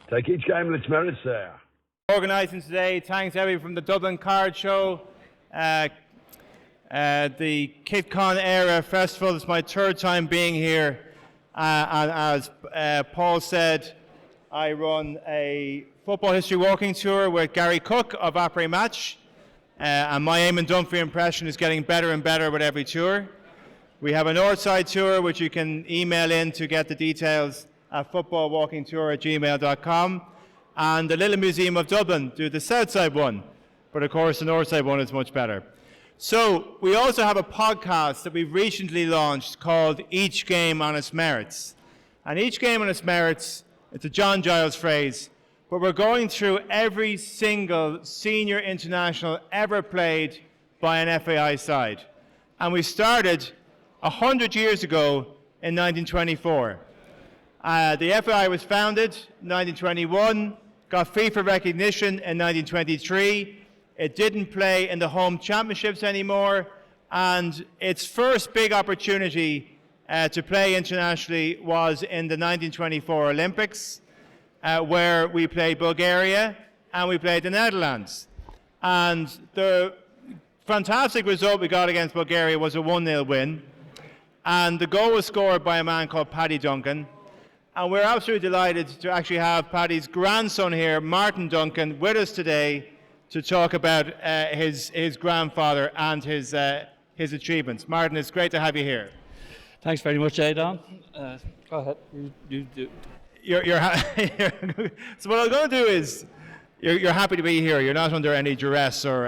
Take each game and its merits there. Organising today, thanks everyone from the Dublin Card Show, the KitCon Eire Festival. It's my third time being here, and as Paul said, I run a football history walking tour with Gary Cook of Après Match, and my Eamon Dunphy impression is getting better and better with every tour. We have a Northside tour which you can email in to get the details at footballwalkingtour@gmail.com, and the Little Museum of Dublin do the Southside one, but of course the Northside one is much better. So we also have a podcast that we've recently launched called Each Game on Its Merits. And each game on its merits, it's a John Giles phrase, but we're going through every single senior international ever played by an FAI side. And we started 100 years ago in 1924. The FAI was founded in 1921, got FIFA recognition in 1923. It didn't play in the home championships anymore, and its first big opportunity to play internationally was in the 1924 Olympics, where we played Bulgaria and we played the Netherlands. And the fantastic result we got against Bulgaria was a 1-0 win, and the goal was scored by a man called Martin Duncan. And we're absolutely delighted to actually have Paddy's grandson here, Martin Duncan, with us today to talk about his grandfather and his achievements. Martin, it's great to have you here. Thanks very much, Aidan. Go ahead. You do. So what I'm going to do is, you're happy to be here. You're not under any duress, or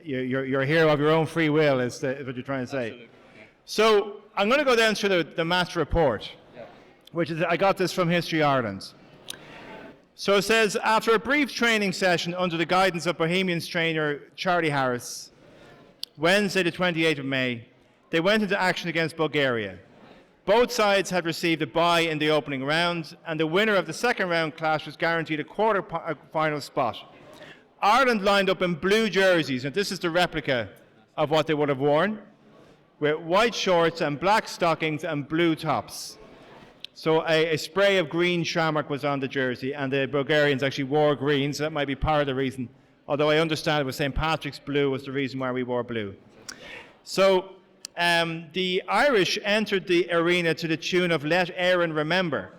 you're here of your own free will, is what you're trying to say. Absolutely. So I'm going to go down through the match report, which is, I got this from History Ireland. So it says, after a brief training session under the guidance of Bohemians trainer Charlie Harris, Wednesday the 28th of May, they went into action against Bulgaria. Both sides had received a bye in the opening round, and the winner of the second round clash was guaranteed a quarter-final spot. Ireland lined up in blue jerseys, and this is the replica of what they would have worn, with white shorts and black stockings and blue tops. So a spray of green shamrock was on the jersey, and the Bulgarians actually wore green, so that might be part of the reason. Although I understand it was St. Patrick's blue was the reason why we wore blue. So the Irish entered the arena to the tune of Let Éireann Remember.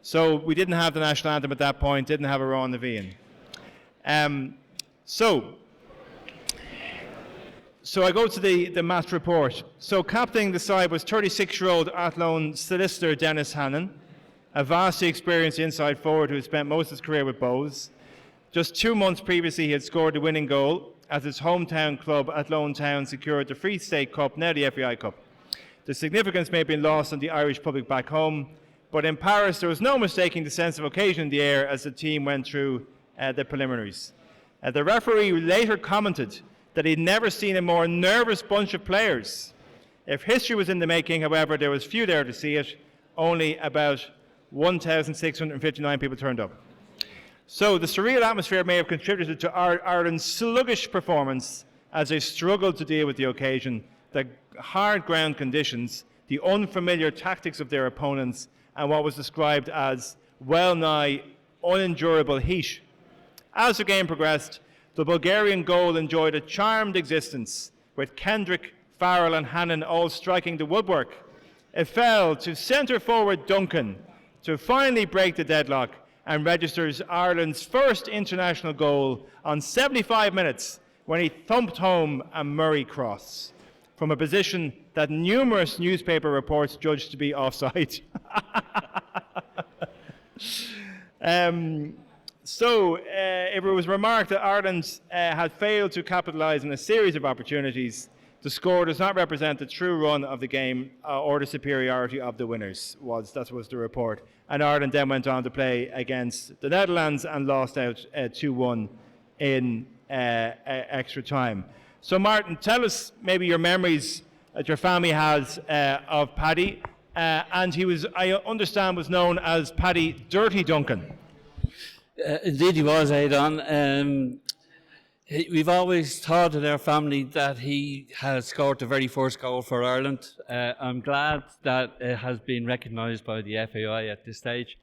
So we didn't have the national anthem at that point, didn't have a Rán na Bhíon. So I go to the match report. So captaining the side was 36-year-old Athlone solicitor Dennis Hannon, a vastly experienced inside forward who had spent most of his career with Bows. Just 2 months previously, he had scored the winning goal as his hometown club, Athlone Town, secured the Free State Cup, now the FAI Cup. The significance may have been lost on the Irish public back home, but in Paris there was no mistaking the sense of occasion in the air as the team went through the preliminaries. The referee later commented that he'd never seen a more nervous bunch of players. If history was in the making, however, there was few there to see it. Only about 1,659 people turned up. So the surreal atmosphere may have contributed to Ireland's sluggish performance as they struggled to deal with the occasion, the hard ground conditions, the unfamiliar tactics of their opponents, and what was described as well-nigh unendurable heat. As the game progressed, the Bulgarian goal enjoyed a charmed existence, with Kendrick, Farrell and Hannon all striking the woodwork. It fell to centre forward Duncan to finally break the deadlock and registers Ireland's first international goal on 75 minutes when he thumped home a Murray cross from a position that numerous newspaper reports judged to be offside. It was remarked that Ireland had failed to capitalise on a series of opportunities. The score does not represent the true run of the game or the superiority of the winners. That was the report. And Ireland then went on to play against the Netherlands and lost out 2-1 in extra time. So Martin, tell us maybe your memories that your family has of Paddy. And he was, I understand, was known as Paddy Dirty Duncan. Indeed he was, Aidan. We've always thought in our family that he has scored the very first goal for Ireland. I'm glad that it has been recognised by the FAI at this stage.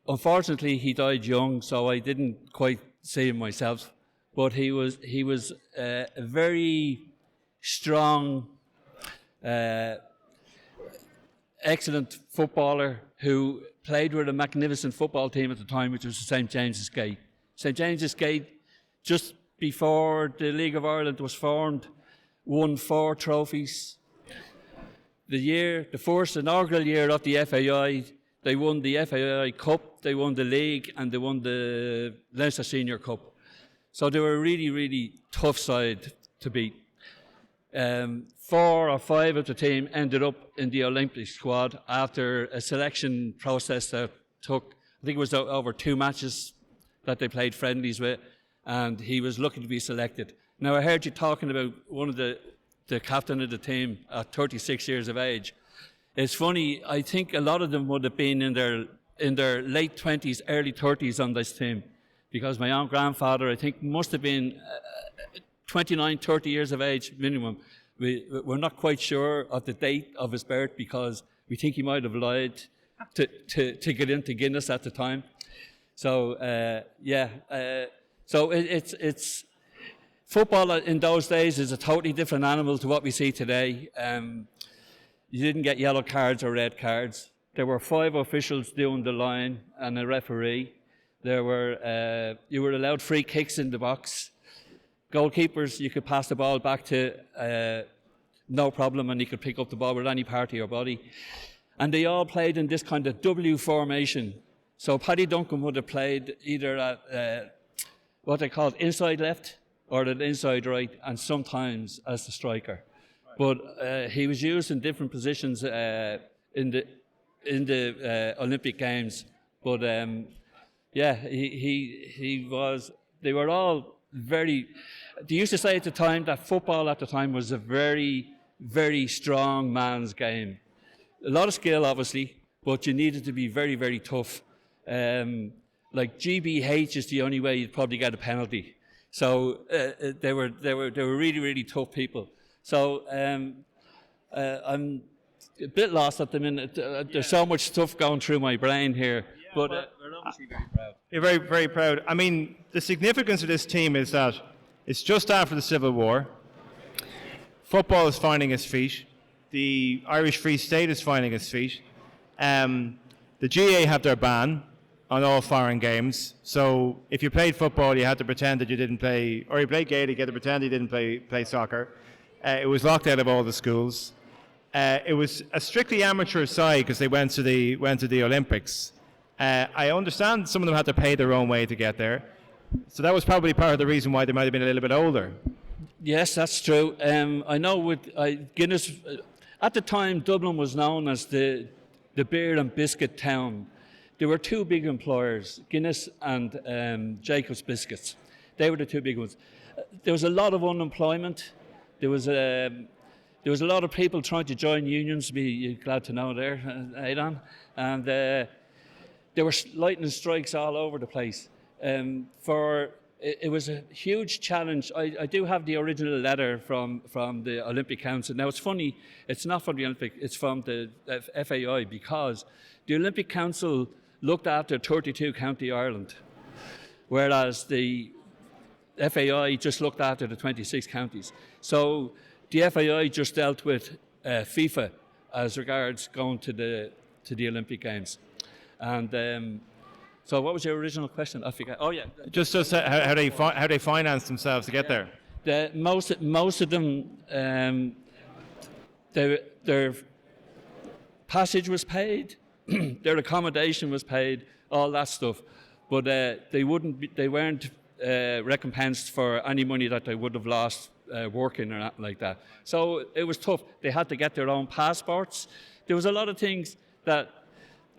Unfortunately, he died young, so I didn't quite see him myself. But he was a very strong, excellent footballer who played with a magnificent football team at the time, which was the St James's Gate. St James's Gate, just before the League of Ireland was formed, won 4 trophies. The first inaugural year of the FAI, they won the FAI Cup, they won the League, and they won the Leinster Senior Cup. So they were a really, really tough side to beat. 4 or 5 of the team ended up in the Olympic squad after a selection process that took, I think it was over 2 matches that they played friendlies with, and he was looking to be selected. Now, I heard you talking about one of the captain of the team at 36 years of age. It's funny, I think a lot of them would have been in their late 20s, early 30s on this team, because my own grandfather, I think, must have been 29, 30 years of age minimum. We're not quite sure of the date of his birth because we think he might have lied to get into Guinness at the time. So, so it's football in those days is a totally different animal to what we see today. You didn't get yellow cards or red cards. There were 5 officials doing the line and a referee. You were allowed free kicks in the box. Goalkeepers, you could pass the ball back to no problem, and you could pick up the ball with any part of your body. And they all played in this kind of W formation. So Paddy Duncan would have played either at what they called inside left or at inside right, and sometimes as the striker. But he was used in different positions in the Olympic Games. But he was. They were all very. They used to say at the time that football at the time was a very, very strong man's game. A lot of skill, obviously, but you needed to be very, very tough. Like GBH is the only way you'd probably get a penalty. So they were really, really tough people. So I'm a bit lost at the minute. There's so much stuff going through my brain here. But we're obviously very proud. You're very, very proud. I mean, the significance of this team is that it's just after the Civil War. Football is finding its feet. The Irish Free State is finding its feet. The GA have their ban on all foreign games. So if you played football, you had to pretend that you didn't play, or you played Gaelic, you had to pretend you didn't play soccer. It was locked out of all the schools. It was a strictly amateur side because they went to the Olympics. I understand some of them had to pay their own way to get there. So that was probably part of the reason why they might have been a little bit older. Yes, that's true. I know with Guinness, at the time Dublin was known as the beer and biscuit town. There were 2 big employers, Guinness and Jacob's Biscuits. They were the 2 big ones. There was a lot of unemployment. There was a lot of people trying to join unions. You're glad to know there, Aidan. And there were lightning strikes all over the place. It was a huge challenge. I do have the original letter from the Olympic Council. Now, it's funny, it's not from the Olympic, it's from the FAI, because the Olympic Council looked after 32 County Ireland, whereas the FAI just looked after the 26 counties. So the FAI just dealt with FIFA as regards going to the Olympic Games. And so what was your original question? I forget. Oh yeah, just how they finance themselves to get there. Most of them, their passage was paid, their accommodation was paid, all that stuff, but they weren't recompensed for any money that they would have lost working or anything like that. So it was tough. They had to get their own passports. There was a lot of things that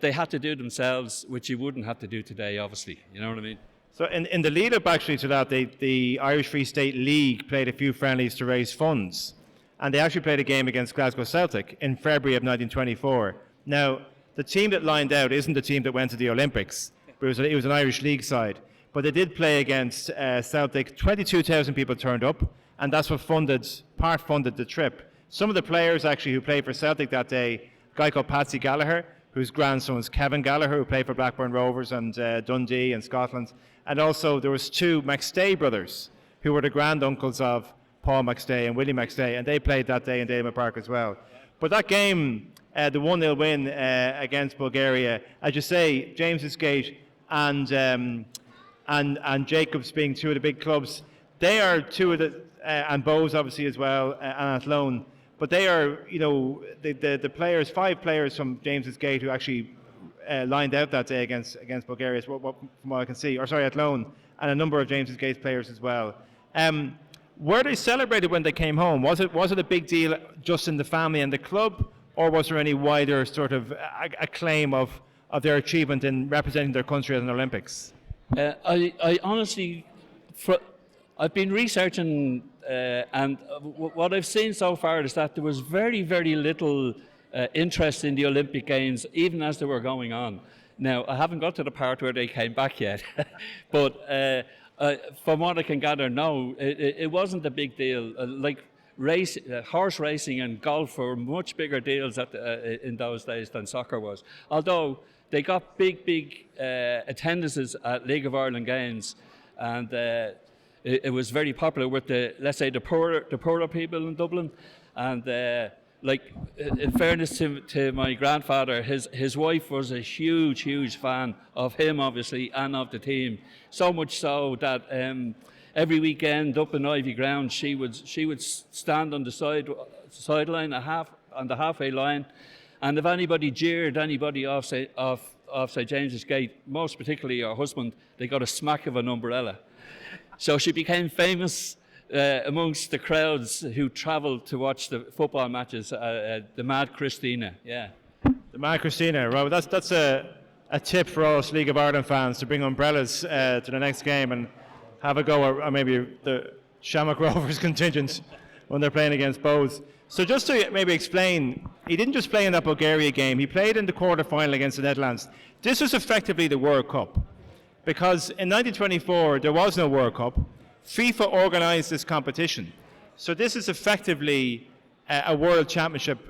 they had to do themselves, which you wouldn't have to do today, obviously. You know what I mean? So in the lead-up actually to that, the Irish Free State League played a few friendlies to raise funds. And they actually played a game against Glasgow Celtic in February of 1924. Now, the team that lined out isn't the team that went to the Olympics. But it was an Irish League side. But they did play against Celtic. 22,000 people turned up, and that's what part-funded the trip. Some of the players actually who played for Celtic that day, a guy called Patsy Gallagher, whose grandsons, Kevin Gallagher, who played for Blackburn Rovers and Dundee and Scotland. And also there was two McStay brothers, who were the granduncles of Paul McStay and Willie McStay, and they played that day in Dalymount Park as well. But that game, the 1-0 win against Bulgaria, as you say, James's Gate and Jacobs being two of the big clubs, they are two of the, and Bowes obviously as well, and Athlone, but they are, the players, 5 players from James's Gate who actually lined out that day against Bulgaria, from what I can see, or sorry, Athlone, and a number of James's Gate players as well. Were they celebrated when they came home? Was it a big deal just in the family and the club, or was there any wider sort of acclaim of their achievement in representing their country at an Olympics? I honestly, I've been researching, and what I've seen so far is that there was very, very little interest in the Olympic Games, even as they were going on. Now, I haven't got to the part where they came back yet, but from what I can gather, no, it wasn't a big deal. Horse racing and golf were much bigger deals in those days than soccer was. Although they got big attendances at League of Ireland games, and it was very popular with the poorer people in Dublin. And in fairness to my grandfather, his wife was a huge fan of him, obviously, and of the team. So much so that every weekend up in Ivy Ground, she would stand on the sideline, on the halfway line, and if anybody jeered anybody off St James's Gate, most particularly her husband, they got a smack of an umbrella. So she became famous amongst the crowds who travelled to watch the football matches. The Mad Christina, yeah. The Mad Christina, right? Well, that's a tip for all us League of Ireland fans to bring umbrellas to the next game and have a go at maybe the Shamrock Rovers contingent when they're playing against Bowes. So just to maybe explain, he didn't just play in that Bulgaria game, he played in the quarter-final against the Netherlands. This was effectively the World Cup, because in 1924 there was no World Cup. FIFA organised this competition. So this is effectively a World Championship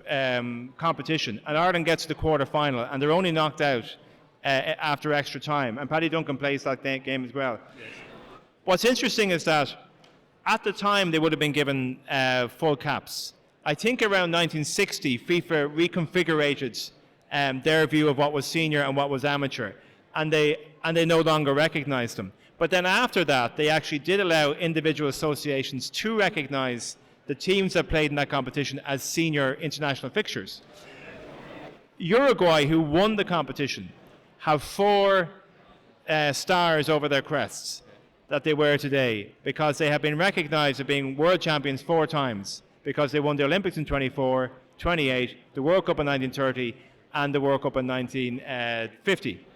competition, and Ireland gets to the quarter-final, and they're only knocked out after extra time, and Paddy Duncan plays that game as well. Yes. What's interesting is that at the time they would have been given full caps. I think around 1960, FIFA reconfigured their view of what was senior and what was amateur, and they no longer recognised them. But then after that, they actually did allow individual associations to recognise the teams that played in that competition as senior international fixtures. Uruguay, who won the competition, have 4 stars over their crests that they wear today, because they have been recognised as being world champions 4 times, because they won the Olympics in 24, 28, the World Cup in 1930, and the World Cup in 1950.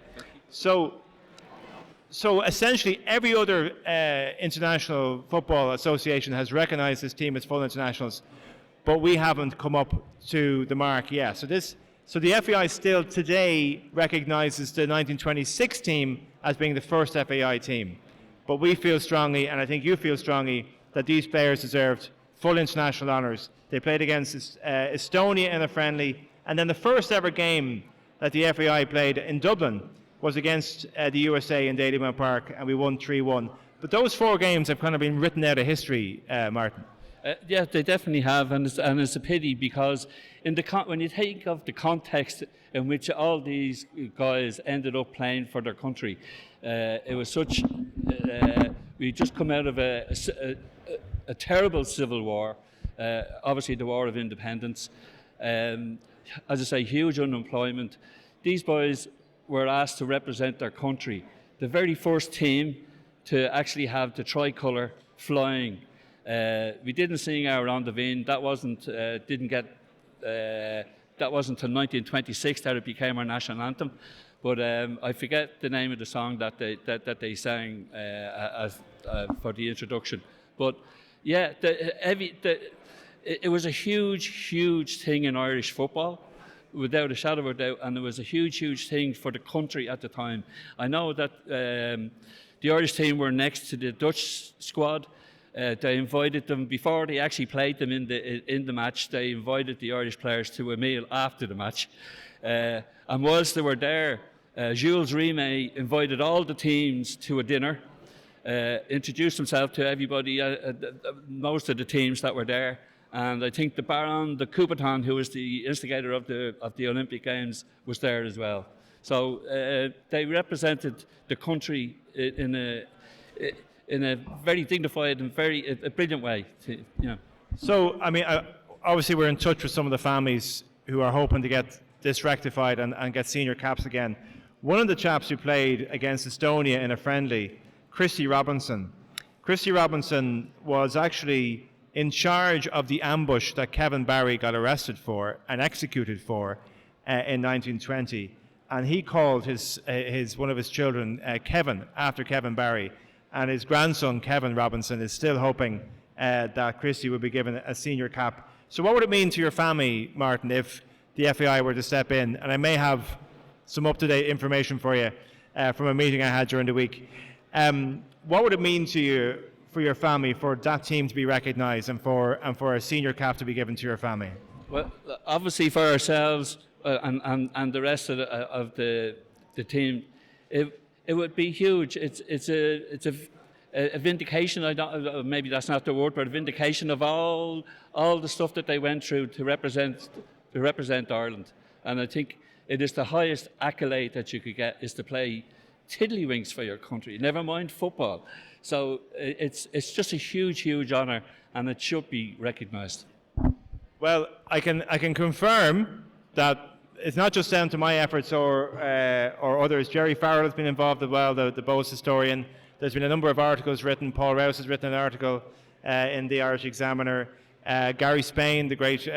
So essentially every other international football association has recognised this team as full internationals, but we haven't come up to the mark yet. So the FAI still today recognises the 1926 team as being the first FAI team. But we feel strongly, and I think you feel strongly, that these players deserved full international honours. They played against Estonia in a friendly, and then the first ever game that the FAI played in Dublin was against the USA in Dalymount Park, and we won 3-1. But those 4 games have kind of been written out of history, Martin. Yeah, they definitely have, and it's a pity, because when you think of the context in which all these guys ended up playing for their country, it was such. We just come out of a terrible civil war, obviously the War of Independence. As I say, huge unemployment. These boys were asked to represent their country. The very first team to actually have the tricolour flying. We didn't sing our On the Veen. That wasn't until 1926 that it became our national anthem. But I forget the name of the song that they sang for the introduction. But yeah, it was a huge thing in Irish football, without a shadow of a doubt, and it was a huge thing for the country at the time. I know that the Irish team were next to the Dutch squad. They invited them before they actually played them in the match. They invited the Irish players to a meal after the match. And whilst they were there, Jules Rimet invited all the teams to a dinner, introduced himself to everybody, most of the teams that were there. And I think the Baron de Coubertin, who was the instigator of the Olympic Games, was there as well. So they represented the country in a very dignified and very brilliant way. So, I mean, obviously we're in touch with some of the families who are hoping to get this rectified and get senior caps again. One of the chaps who played against Estonia in a friendly, Christy Robinson. Christy Robinson was actually in charge of the ambush that Kevin Barry got arrested for and executed for in 1920. And he called one of his children Kevin, after Kevin Barry. And his grandson, Kevin Robinson, is still hoping that Christy would be given a senior cap. So what would it mean to your family, Martin, if the FAI were to step in? And I may have some up-to-date information for you from a meeting I had during the week. What would it mean to you, for your family, for that team to be recognised and for a senior cap to be given to your family? Well, obviously for ourselves and the rest of the team, it would be huge. It's a vindication. Maybe that's not the word, but a vindication of all the stuff that they went through to represent Ireland. And I think it is the highest accolade that you could get, is to play tiddlywinks for your country, never mind football. So it's just a huge honour, and it should be recognised. Well, I can confirm that it's not just down to my efforts or others. Jerry Farrell has been involved as well, the Bows historian. There's been a number of articles written. Paul Rouse has written an article in the Irish Examiner. Gary Spain, the great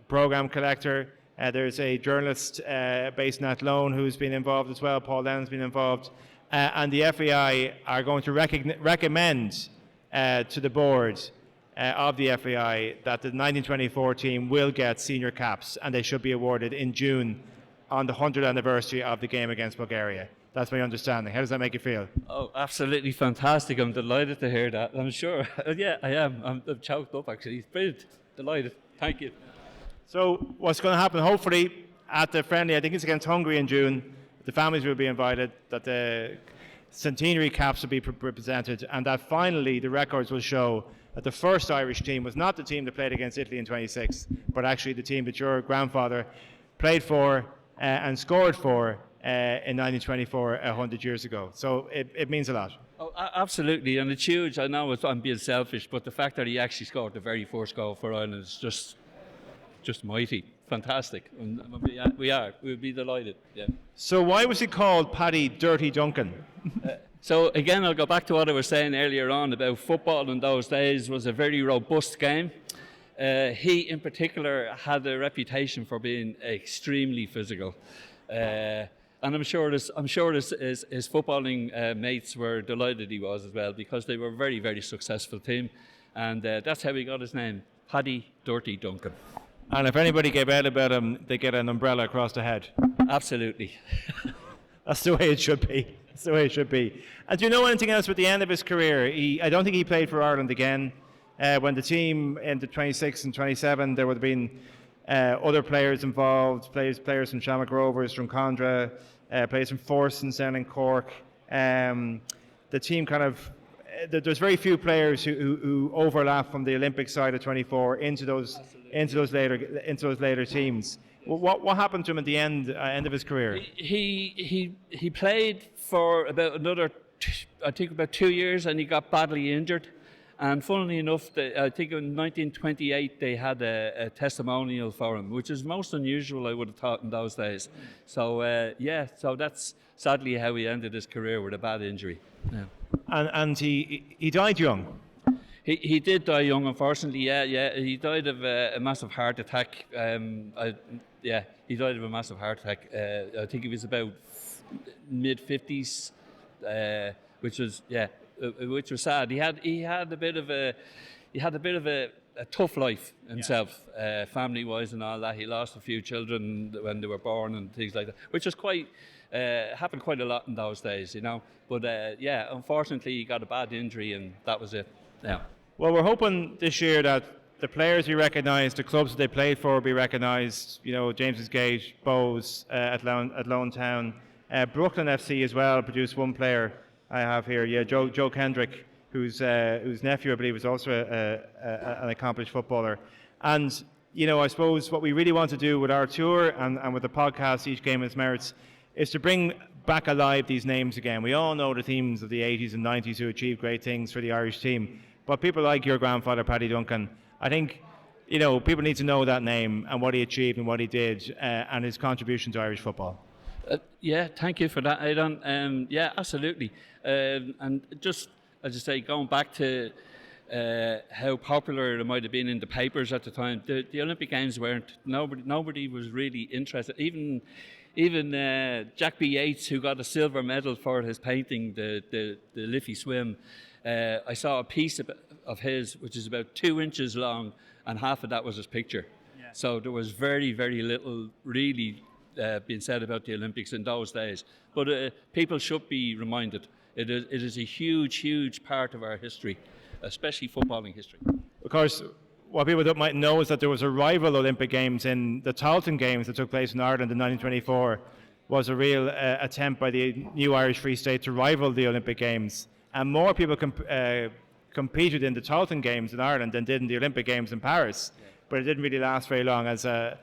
programme collector. There's a journalist based in Athlone who's been involved as well. Paul Lennon's been involved. And the FAI are going to recommend to the board of the FAI that the 1924 team will get senior caps, and they should be awarded in June on the 100th anniversary of the game against Bulgaria. That's my understanding. How does that make you feel? Oh, absolutely fantastic. I'm delighted to hear that. I'm sure. Yeah, I am. I'm choked up, actually. It's brilliant. Delighted. Thank you. So what's going to happen, hopefully, at the friendly, I think it's against Hungary in June, the families will be invited, that the centenary caps will be presented, and that finally the records will show that the first Irish team was not the team that played against Italy in 26, but actually the team that your grandfather played for and scored for in 1924, 100 years ago. So it means a lot. Oh, absolutely, and it's huge. I know I'm being selfish, but the fact that he actually scored the very first goal for Ireland is just mighty. Fantastic. And we'll be delighted. Yeah. So why was he called Paddy Dirty Duncan? So again, I'll go back to what I was saying earlier on about football in those days was a very robust game. He in particular had a reputation for being extremely physical. And I'm sure his footballing mates were delighted he was as well, because they were a very, very successful team. And that's how he got his name, Paddy Dirty Duncan. And if anybody gave out about him, they get an umbrella across the head. Absolutely. That's the way it should be. That's the way it should be. And do you know anything else with the end of his career? I don't think he played for Ireland again. When the team ended 26 and 27, there would have been other players involved, players from Shamrock Rovers, from Condra, players from Forsons down in Cork. The team kind of... There's very few players who overlap from the Olympic side of 24 into those later teams. What happened to him at the end of his career? He played for about about 2 years, and he got badly injured. And funnily enough, I think in 1928 they had a testimonial for him, which is most unusual, I would have thought, in those days. So so that's sadly how he ended his career, with a bad injury. Yeah. And he died young. He did die young, unfortunately. Yeah. He died of a massive heart attack. He died of a massive heart attack. I think he was about mid-50s, which was sad. He had a bit of a tough life himself, family-wise and all that. He lost a few children when they were born and things like that, which was happened quite a lot in those days, you know. But unfortunately, he got a bad injury, and that was it. Yeah. Well, we're hoping this year that the players be recognised, the clubs that they played for be recognised. You know, James's Gate, Bows at Lone Town, Brooklyn FC as well produced one player I have here. Yeah, Joe Kendrick, whose nephew I believe is also an accomplished footballer. And you know, I suppose what we really want to do with our tour and with the podcast, Each Game Its Merits, is to bring back alive these names again. We all know the teams of the 80s and 90s who achieved great things for the Irish team. But people like your grandfather, Paddy Duncan, I think, you know, people need to know that name and what he achieved and what he did and his contribution to Irish football. Yeah, thank you for that, Aidan. Yeah, absolutely. And just, as I say, going back to how popular it might have been in the papers at the time, the Olympic Games weren't. Nobody was really interested. Even Jack B. Yates, who got a silver medal for his painting, the Liffey Swim, I saw a piece of his which is about 2 inches long, and half of that was his picture. Yeah. So there was very, very little really being said about the Olympics in those days. But people should be reminded. It is a huge, huge part of our history, especially footballing history. Of course, what people might know is that there was a rival Olympic Games in the Tailteann Games that took place in Ireland in 1924. Was a real attempt by the new Irish Free State to rival the Olympic Games. And more people competed in the Tailteann Games in Ireland than did in the Olympic Games in Paris. Yeah. But it didn't really last very long as an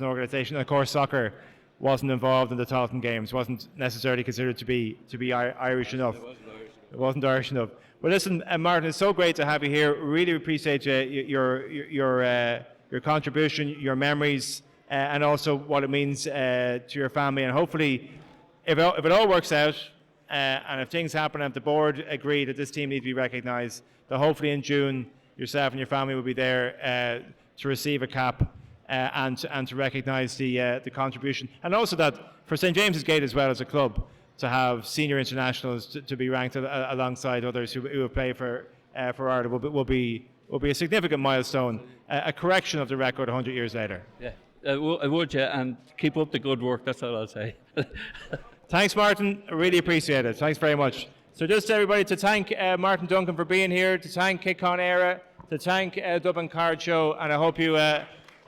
organisation. And of course, soccer wasn't involved in the Tailteann Games, wasn't necessarily considered to be Irish enough. It wasn't Irish enough. Well, listen, Martin, it's so great to have you here. Really appreciate your contribution, your memories, and also what it means to your family. And hopefully, if it all works out, and if things happen and if the board agree that this team needs to be recognised, that hopefully in June yourself and your family will be there to receive a cap and to recognise the contribution. And also that for St James's Gate as well as a club, to have senior internationals to be ranked alongside others who have played for Ireland will be a significant milestone, a correction of the record 100 years later. Yeah, I would, yeah, and keep up the good work, that's all I'll say. Thanks, Martin. I really appreciate it. Thanks very much. So just everybody to thank Martin Duncan for being here, to thank KitCon Eire, to thank Dublin Card Show, and I hope you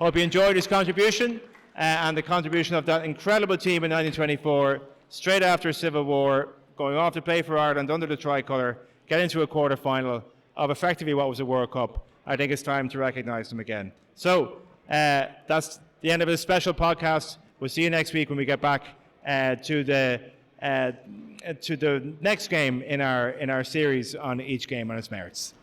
enjoyed his contribution and the contribution of that incredible team in 1924, straight after a civil war, going off to play for Ireland under the tricolour, getting to a quarter-final of effectively what was a World Cup. I think it's time to recognise them again. So that's the end of this special podcast. We'll see you next week when we get back to the next game in our series on Each Game on Its Merits.